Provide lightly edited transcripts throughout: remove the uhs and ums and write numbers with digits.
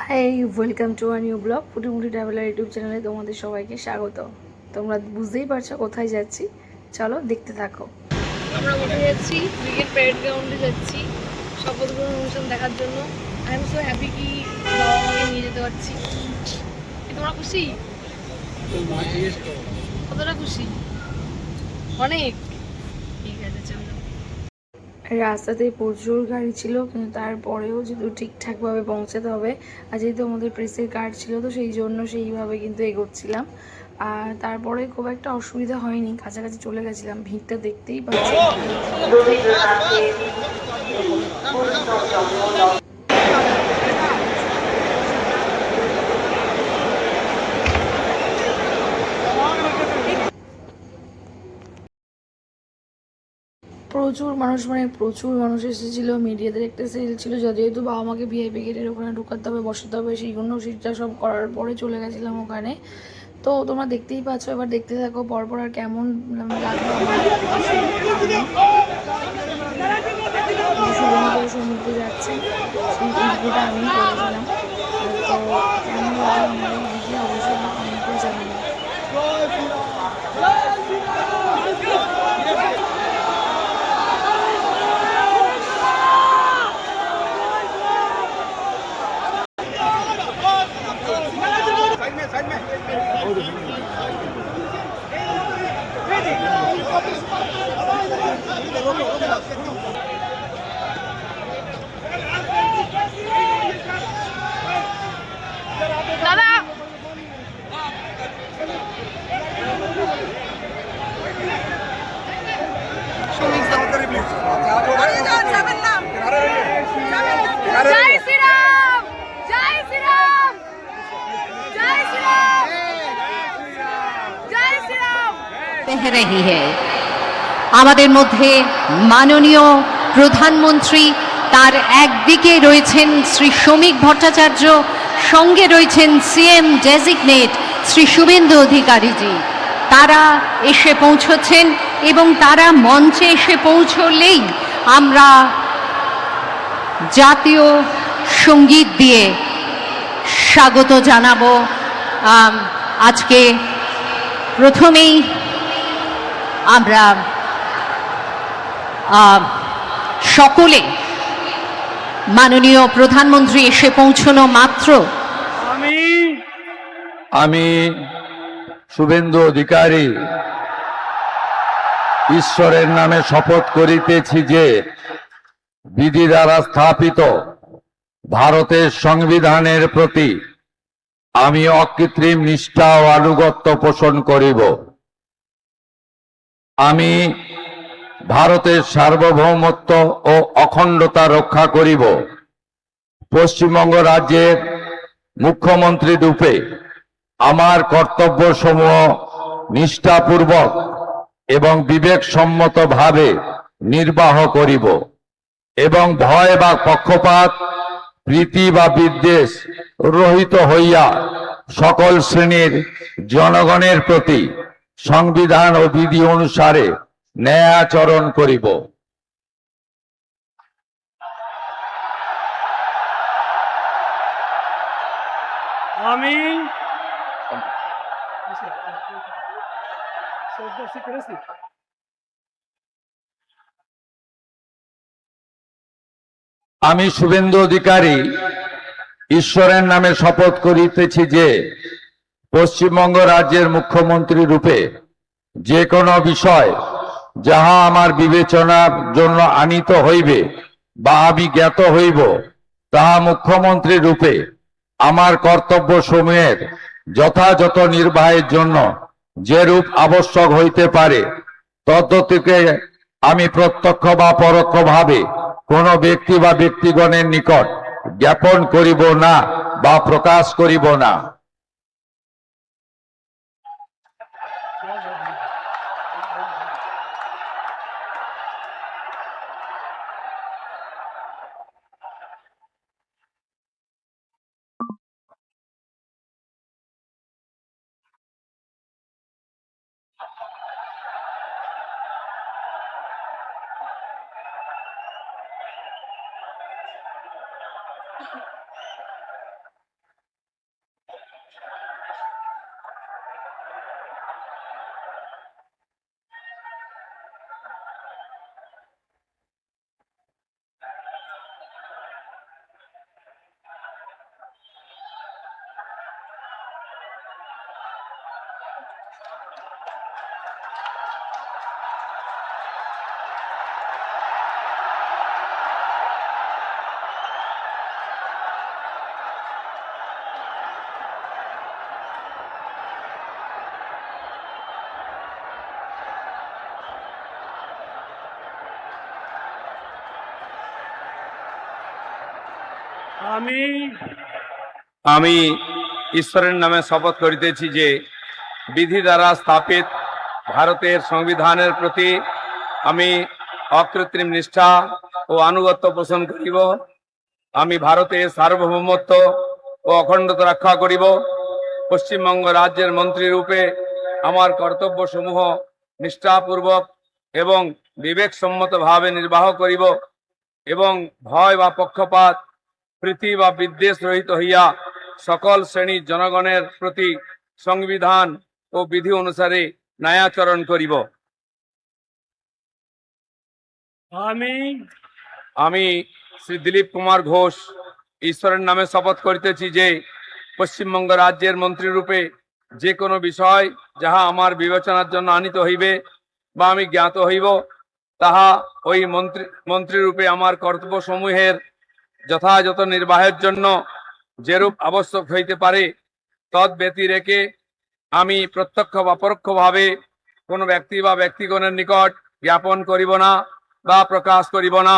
High, welcome to a new blog Putimuti traveller YouTube চ্যানেলে তোমাদের সবাইকে স্বাগত। তোমরা বুঝতেই পারছো কোথায় যাচ্ছি, চলো দেখতে থাকো। আমরা উঠে যাচ্ছি, ব্রিগেড প্যারেড গ্রাউন্ডে যাচ্ছি শপথ গ্রহণ অনুষ্ঠান দেখার জন্য। আই এম সো হ্যাপি কি বাবা মাকে নিয়ে যেতে পারছি। তোমরা খুশি? কতটা খুশি? অনেক। ঠিক আছে, চলো। রাস্তাতে প্রচুর গাড়ি ছিল, কিন্তু তারপরেও যেহেতু ঠিকঠাকভাবে পৌঁছাতে হবে, আর যেহেতু আমাদের প্রেসের কার্ড ছিল, তো সেই জন্য সেইভাবে কিন্তু এগোচ্ছিলাম। আর তারপরে খুব একটা অসুবিধা হয়নি, কাছাকাছি চলে গেছিলাম। ভিড়টা দেখতেই পাচ্ছি। প্রচুর মানুষ, মানে প্রচুর মানুষ এসেছিলো। মিডিয়াদের একটা সেল ছিল, যেহেতু বাবা মাকে ভিআইপি গেটের ওখানে ঢুকাতে হবে, বসাতে হবে, সেই জন্য সিটটা সব করার পরে চলে গেছিলাম ওখানে। তো তোমরা দেখতেই পাচ্ছ, এবার দেখতে থাকো পরপর আর কেমন লাগলো আমার। সমুদ্রে যাচ্ছে, সেই ভিডিওটা আমি করেছিলাম। তো কেমন লাগলো আমার এই ভিডিও অবশ্যই কমেন্ট করে জানাবো। रही है আমাদের মধ্যে মাননীয় প্রধানমন্ত্রী, তার একদিকে রয়েছেন শ্রী শ্রমিক ভট্টাচার্য, সঙ্গে রয়েছেন সিএম ডেজিগনেট শ্রী শুভেন্দু অধিকারীজি। তারা এসে পৌঁছচ্ছেন এবং তারা মঞ্চে এসে পৌঁছলেই আমরা জাতীয় সঙ্গীত দিয়ে স্বাগত জানাবো। আজকে প্রথমেই আমরা সকলে মাননীয় প্রধানমন্ত্রী এসে পৌঁছানো মাত্র আমি শুভেন্দু অধিকারী ঈশ্বরের নামে শপথ করিতেছি যে বিধি দ্বারা স্থাপিত ভারতের সংবিধানের প্রতি আমি অকৃত্রিম নিষ্ঠা ও আনুগত্য পোষণ করিব। আমি ভারতের সার্বভৌমত্ব ও অখণ্ডতা রক্ষা করিব। পশ্চিমবঙ্গ রাজ্যের মুখ্যমন্ত্রী রূপে আমার কর্তব্যসমূহ নিষ্ঠাপূর্বক এবং বিবেকসম্মতভাবে নির্বাহ করিব এবং ভয় বা পক্ষপাত, প্রীতি বা বিদ্বেষ রহিত হইয়া সকল শ্রেণীর জনগণের প্রতি সংবিধান ও বিধি অনুসারে ন্যায় আচরণ করিব। আমি আমি শুভেন্দু অধিকারী ঈশ্বরের নামে শপথ করিতেছি যে পশ্চিমবঙ্গ রাজ্যের মুখ্যমন্ত্রী রূপে যে কোনো বিষয় যাহা আমার বিবেচনার জন্য আনিত হইবে বা আমি জ্ঞাত হইব, তাহা মুখ্যমন্ত্রী রূপে আমার কর্তব্য সমূহের যথাযথ নির্বাহের জন্য যেরূপ আবশ্যক হইতে পারে তদ্গতিকে আমি প্রত্যক্ষ বা পরোক্ষভাবে কোন ব্যক্তি বা ব্যক্তিগণের নিকট জ্ঞাপন করিব না বা প্রকাশ করিব না। আমি আমি ঈশ্বরের নামে শপথ করিতেছি যে বিধি দ্বারা স্থাপিত ভারতের সংবিধানের প্রতি আমি অকৃত্রিম নিষ্ঠা ও আনুগত্য পোষণ করিব। আমি ভারতের সার্বভৌমত্ব ও অখণ্ডতা রক্ষা করিব। পশ্চিমবঙ্গ রাজ্যের মন্ত্রী রূপে আমার কর্তব্যসমূহ নিষ্ঠাপূর্বক এবং বিবেকসম্মতভাবে নির্বাহ করিব এবং ভয় বা পক্ষপাত প্রীতি বা বিদ্বেষ রহিত হইয়া সকল শ্রেণীর জনগণের প্রতি সংবিধান ও বিধি অনুসারে ন্যায়াচরণ করিব। আমি শ্রী দিলীপ কুমার ঘোষ ঈশ্বরের নামে শপথ করিতেছি যে পশ্চিমবঙ্গ রাজ্যের মন্ত্রী রূপে যে কোনো বিষয় যাহা আমার বিবেচনার জন্য আনিত হইবে বা আমি জ্ঞাত হইব, তাহা ওই মন্ত্রী রূপে আমার কর্তব্য সমূহের যথাযথ নির্বাহের জন্য যেরূপ আবশ্যক হইতে পারে তদ ব্যতিরেকে আমি প্রত্যক্ষ বা পরোক্ষভাবে কোনো ব্যক্তি বা ব্যক্তিগণের নিকট জ্ঞাপন করিব না বা প্রকাশ করিব না।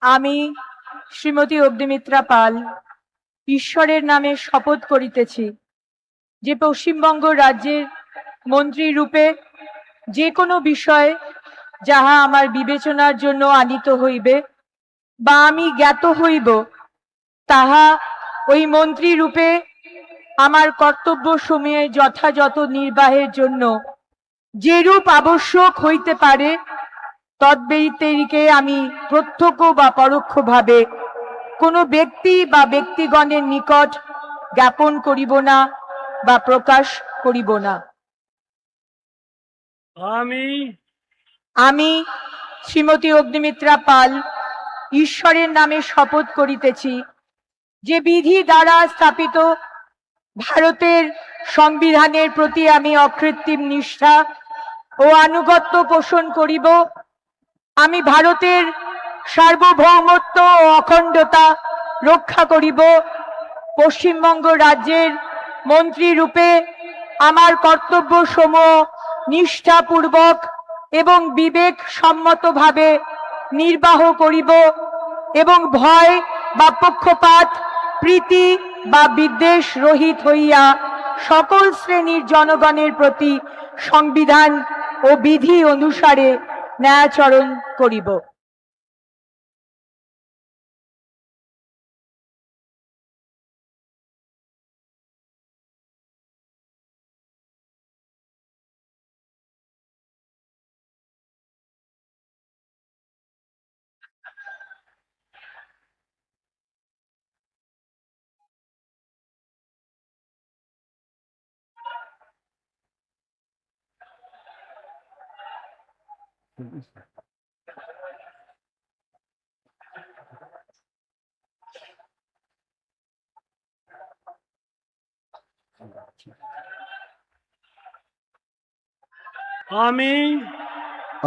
আমি শ্রীমতী অগ্নিমিত্রা পাল ঈশ্বরের নামে শপথ করিতেছি যে পশ্চিমবঙ্গ রাজ্যের মন্ত্রী রূপে যে কোনো বিষয় যাহা আমার বিবেচনার জন্য আনিত হইবে বা আমি জ্ঞাত হইব, তাহা ওই মন্ত্রী রূপে আমার কর্তব্য সমূহে যথাযথ নির্বাহের জন্য যেরূপ আবশ্যক হইতে পারে তদ্ব্যতিরেকে আমি প্রত্যক্ষ বা পরোক্ষভাবে কোনো ব্যক্তি বা ব্যক্তিগণের নিকট জ্ঞাপন করিব না বা প্রকাশ করিব না। আমি শ্রীমতী অগ্নিমিত্রা পাল ঈশ্বরের নামে শপথ করিতেছি যে বিধি দ্বারা স্থাপিত ভারতের সংবিধানের প্রতি আমি অকৃত্রিম নিষ্ঠা ও আনুগত্য পোষণ করিব। আমি ভারতের সার্বভৌমত্ব ও অখণ্ডতা রক্ষা করিব। পশ্চিমবঙ্গ রাজ্যের মন্ত্রী রূপে আমার কর্তব্য সমূহ নিষ্ঠাপূর্বক এবং বিবেক সম্মতভাবে নির্বাহ করিব এবং ভয় বা পক্ষপাত প্রীতি বা বিদ্বেষ রহিত হইয়া সকল শ্রেণীর জনগণের প্রতি সংবিধান ও বিধি অনুসারে ন্যায়াচরণ করিব।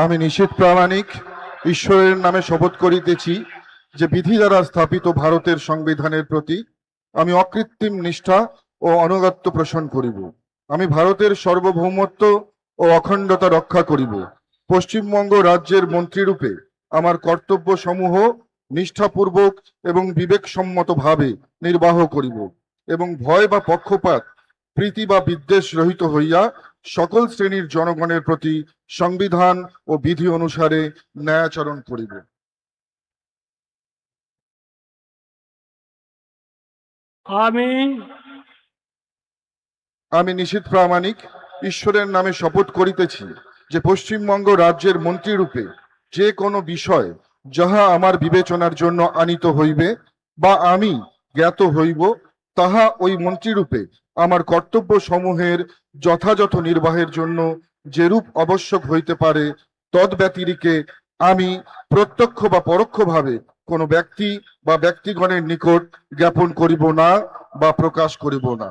আমি নিশীথ প্রামাণিক ঈশ্বরের নামে শপথ করিতেছি যে বিধি দ্বারা স্থাপিত ভারতের সংবিধানের প্রতি আমি অকৃত্রিম নিষ্ঠা ও আনুগত্য পোষণ করিব। আমি ভারতের সার্বভৌমত্ব ও অখণ্ডতা রক্ষা করিব। পশ্চিমবঙ্গ রাজ্যের মন্ত্রীরূপে আমার কর্তব্য সমূহ নিষ্ঠাপূর্বক এবং বিবেকসম্মতভাবে নির্বাহ করিব এবং ভয় বা পক্ষপাত, প্রীতি বা বিদ্বেষ রহিত হইয়া সকল শ্রেণীর জনগণের প্রতি সংবিধান ও বিধি অনুসারে ন্যায়াচরণ করিব। আমি আমি নিশীথ প্রামাণিক ঈশ্বরের নামে শপথ করিতেছি যে পশ্চিমবঙ্গ রাজ্যের মন্ত্রীরূপে যে কোনো বিষয় যাহা আমার বিবেচনার জন্য আনিত হইবে বা আমি জ্ঞাত হইব, তাহা ওই মন্ত্রীরূপে আমার কর্তব্য সমূহের যথাযথ নির্বাহের জন্য যেরূপ আবশ্যক হইতে পারে তদ্ব্যতিরিকে আমি প্রত্যক্ষ বা পরোক্ষভাবে কোনো ব্যক্তি বা ব্যক্তিগণের নিকট জ্ঞাপন করিব না বা প্রকাশ করিব না।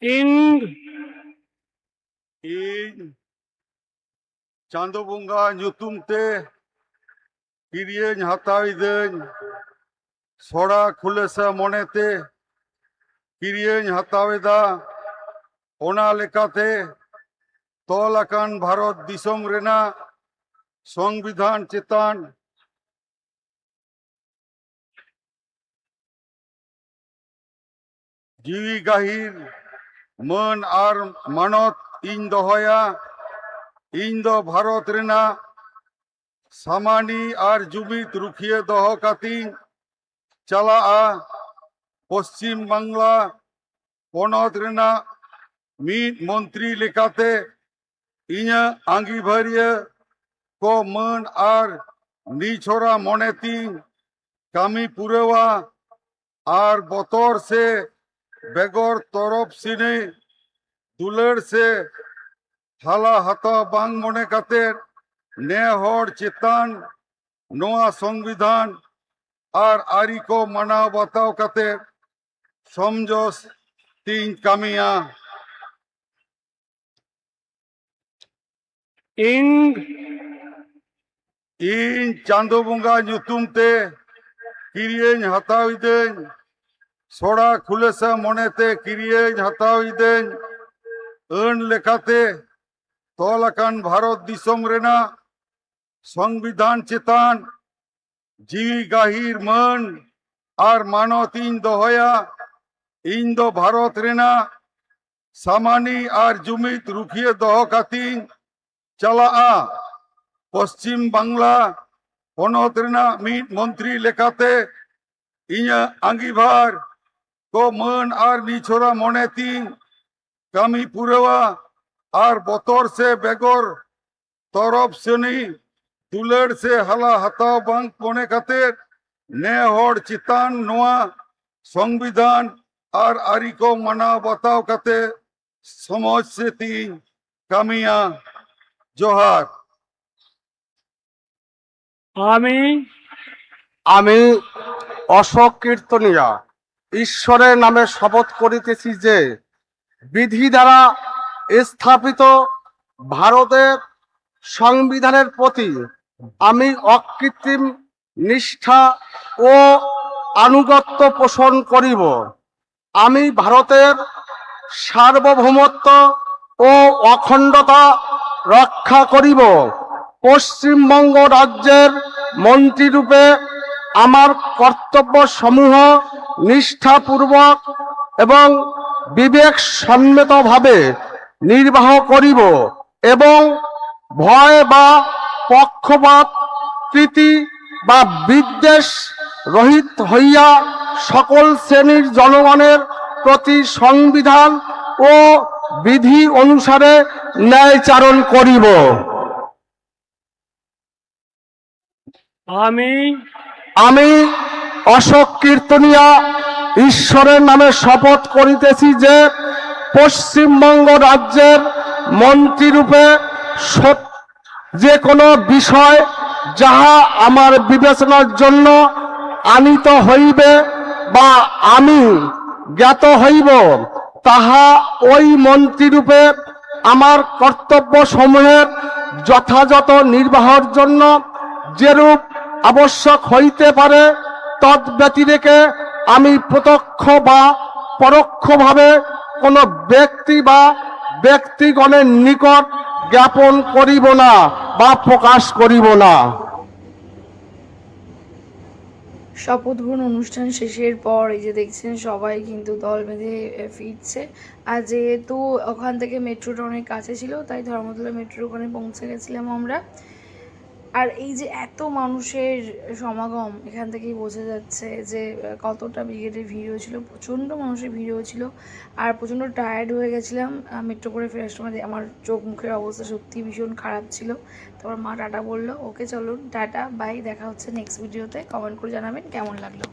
ing ᱤᱧ ᱪᱟᱸᱫᱳ ᱵᱚᱸᱜᱟ ᱧᱩᱛᱩᱢ ᱛᱮ ᱠᱤᱨᱤᱭᱟᱹᱧ ᱦᱟᱛᱟᱣᱤᱫᱟᱹᱧ ᱥᱚᱲᱟ ᱠᱷᱩᱞᱟᱹᱥᱟ ᱢᱚᱱᱮᱛᱮ ᱠᱤᱨᱤᱭᱟᱹᱧ ᱦᱟᱛᱟᱣᱮᱫᱟ ᱚᱱᱟ ᱞᱮᱠᱟᱛᱮ ᱛᱚᱞ ᱟᱠᱟᱱ ᱵᱷᱟᱨᱚᱛ ᱫᱤᱥᱚᱢ ᱨᱮᱱᱟᱜ ᱥᱚᱝᱵᱤᱫᱷᱟᱱ ᱪᱮᱛᱟᱱ ᱡᱤᱣᱤ ᱜᱟᱹᱦᱤᱨ ᱢᱟᱹᱱ ᱟᱨ ᱢᱟᱱᱚᱛ ᱤᱧ ᱫᱚᱦᱚᱭᱟ। ᱤᱧ ᱫᱚ ᱵᱷᱟᱨᱚᱛ ᱨᱮᱱᱟᱜ ᱥᱟᱢᱟᱱᱤ ᱟᱨ ᱡᱩᱢᱤᱫ ᱨᱩᱠᱷᱤᱭᱟᱹ ᱫᱚᱦᱚ ᱠᱟᱛᱮᱧ ᱪᱟᱞᱟᱜᱼᱟ। ᱯᱚᱥᱪᱤᱢ ᱵᱟᱝᱞᱟ ᱯᱚᱱᱚᱛ ᱨᱮᱱᱟᱜ ᱢᱤᱫ ᱢᱚᱱᱛᱨᱤ ᱞᱮᱠᱟᱛᱮ ᱤᱧᱟᱹᱜ ᱟᱸᱜᱤᱵᱷᱟᱹᱨᱤᱭᱟᱹ ᱠᱚ ᱢᱟᱹᱱ ᱟᱨ ᱱᱤᱪᱷᱚᱨᱟ ᱢᱚᱱᱮᱛᱤᱧ ᱠᱟᱹᱢᱤ ᱯᱩᱨᱟᱹᱣᱟ ᱟᱨ ᱵᱚᱛᱚᱨ ᱥᱮ ᱵᱮᱜᱚᱨ ᱛᱚᱨᱚᱯ ᱥᱤᱱᱮ ᱫᱩᱞᱟᱹᱲ ᱥᱮ ᱦᱟᱞᱟ ᱦᱟᱛᱟᱣ ᱵᱟᱝ ᱢᱚᱱᱮ ᱠᱟᱛᱮ ᱱᱮ ᱦᱚᱲ ᱪᱮᱛᱟᱱ ᱱᱚᱣᱟ ᱥᱚᱝᱵᱤᱫᱷᱟᱱ ᱟᱨ ᱟᱹᱨᱤ ᱠᱚ ᱢᱟᱱᱟᱣ ᱵᱟᱛᱟᱣ ᱠᱟᱛᱮ ᱥᱚᱢᱡᱚᱥ ᱛᱤᱧ ᱠᱟᱹᱢᱤᱭᱟ। ing ᱤᱧ ᱪᱟᱸᱫᱳ ᱵᱚᱸᱜᱟ ᱧᱩᱛᱩᱢ ᱛᱮ ᱠᱤᱨᱤᱭᱟᱹᱧ ᱦᱟᱛᱟᱣᱤᱫᱟᱹᱧ ᱥᱚᱲᱟ ᱠᱷᱩᱞᱟᱹᱥᱟ ᱢᱚᱱᱮᱛᱮ ᱠᱤᱨᱤᱭᱟᱹᱧ ᱦᱟᱛᱟᱣᱤᱫᱟᱹᱧ ᱟᱹᱱ ᱞᱮᱠᱟᱛᱮ ᱛᱚᱞ ᱟᱠᱟᱱ ᱵᱷᱟᱨᱚᱛ ᱫᱤᱥᱚᱢ ᱨᱮᱱᱟᱜ ᱥᱚᱝᱵᱤᱫᱷᱟᱱ ᱪᱮᱛᱟᱱ ᱡᱤᱣᱤ ᱜᱟᱹᱦᱤᱨ ᱢᱟᱹᱱ ᱟᱨ ᱢᱟᱱᱚᱛ ᱤᱧ ᱫᱚᱦᱚᱭᱟ। ᱤᱧ ᱫᱚ ᱵᱷᱟᱨᱚᱛ ᱨᱮᱱᱟᱜ ᱥᱟᱢᱟᱱᱤ ᱟᱨ ᱡᱩᱢᱤᱫ ᱨᱩᱠᱷᱤᱭᱟᱹ ᱫᱚᱦᱚ ᱠᱟᱛᱮᱧ ᱪᱟᱞᱟᱜᱼᱟ। ᱯᱚᱥᱪᱤᱢ ᱵᱟᱝᱞᱟ ᱯᱚᱱᱚᱛ ᱨᱮᱱᱟᱜ ᱢᱤᱫ ᱢᱚᱱᱛᱨᱤ ᱞᱮᱠᱟᱛᱮ ᱤᱧᱟᱹᱜ ᱟᱸᱜᱤᱵᱷᱟᱨ ᱠᱚ ᱢᱟᱹᱱ ᱟᱨ ᱱᱤᱪᱷᱚᱨᱟ ᱢᱚᱱᱮᱛᱤᱧ ᱠᱟᱹᱢᱤ ᱯᱩᱨᱟᱹᱣᱟ ᱟᱨ ᱵᱚᱛᱚᱨ ᱥᱮ ᱵᱮᱜᱚᱨ ᱛᱚᱨᱚᱯ ᱥᱮᱱᱤ ᱫᱩᱞᱟᱹᱲ ᱥᱮ ᱦᱟᱞᱟ ᱦᱟᱛᱟᱣ ᱵᱟᱝ ᱢᱚᱱᱮ ᱠᱟᱛᱮ ᱱᱮ ᱦᱚᱲ ᱪᱮᱛᱟᱱ ᱱᱚᱣᱟ ᱥᱚᱝᱵᱤᱫᱷᱟᱱ ᱟᱨ ᱟᱹᱨᱤ ᱠᱚ ᱢᱟᱱᱟᱣ ᱵᱟᱛᱟᱣ ᱠᱟᱛᱮ ᱥᱚᱢᱚᱡᱽ ᱥᱮᱛᱤᱧ ᱠᱟᱹᱢᱤᱭᱟ। জোহার। আমি আমি অশোক কীর্তনিয়া ঈশ্বরের নামে শপথ করিতেছি যে বিধি দ্বারা স্থাপিত ভারতের সংবিধানের প্রতি আমি অকৃত্রিম নিষ্ঠা ও আনুগত্য পোষণ করিব। আমি ভারতের সার্বভৌমত্ব ও অখণ্ডতা রক্ষা করিব। পশ্চিমবঙ্গ রাজ্যের মন্ত্রীরূপে আমার কর্তব্য সমূহ নিষ্ঠাপূর্বক এবং বিবেক সম্মতভাবে নির্বাহ করিব এবং ভয় বা পক্ষপাত প্রীতি বা বিদ্বেষ রহিত হইয়া সকল শ্রেণীর জনগণের প্রতি সংবিধান ও বিধি অনুসারে ন্যায়চারণ করিব। আমি অশোক কীর্তনিয়া ঈশ্বরের নামে শপথ করিতেছি যে পশ্চিমবঙ্গ রাজ্যের মন্ত্রীরূপে যে কোনো বিষয় যাহা আমার বিবেচনার জন্য আনিত হইবে বা আমি জ্ঞাত হইব, তাহা ওই মন্ত্রীরূপে আমার কর্তব্য সমূহের যথাযথ নির্বাহের জন্য যেরূপ আবশ্যক হইতে পারে তদ ব্যতিরেকে আমি প্রত্যক্ষ বা পরোক্ষভাবে কোনো ব্যক্তি বা ব্যক্তিগণের নিকট জ্ঞাপন করিব না বা প্রকাশ করিব না। শপথ গ্রহণ অনুষ্ঠান শেষের পর এই যে দেখছেন সবাই কিন্তু দল বেঁধে ফিরছে। আর যেহেতু ওখান থেকে মেট্রোটা অনেক কাছে ছিল তাই ধর্মতলা মেট্রোর ওখানে পৌঁছে গেছিলাম আমরা। আর এই যে এত মানুষের সমাগম এখান থেকেই বোঝা যাচ্ছে যে কতটা ব্রিগেডের ভিড় হয়েছিল, প্রচণ্ড মানুষের ভিড় হয়েছিল। আর প্রচণ্ড টায়ার্ড হয়ে গেছিলাম মেট্রো করে ফেরার সময়। আমার চোখ মুখের অবস্থা সত্যি ভীষণ খারাপ ছিল। তারপর মা টাটা বললো, ওকে চলুন টাটা বাই, দেখা হচ্ছে নেক্সট ভিডিওতে। কমেন্ট করে জানাবেন কেমন লাগলো।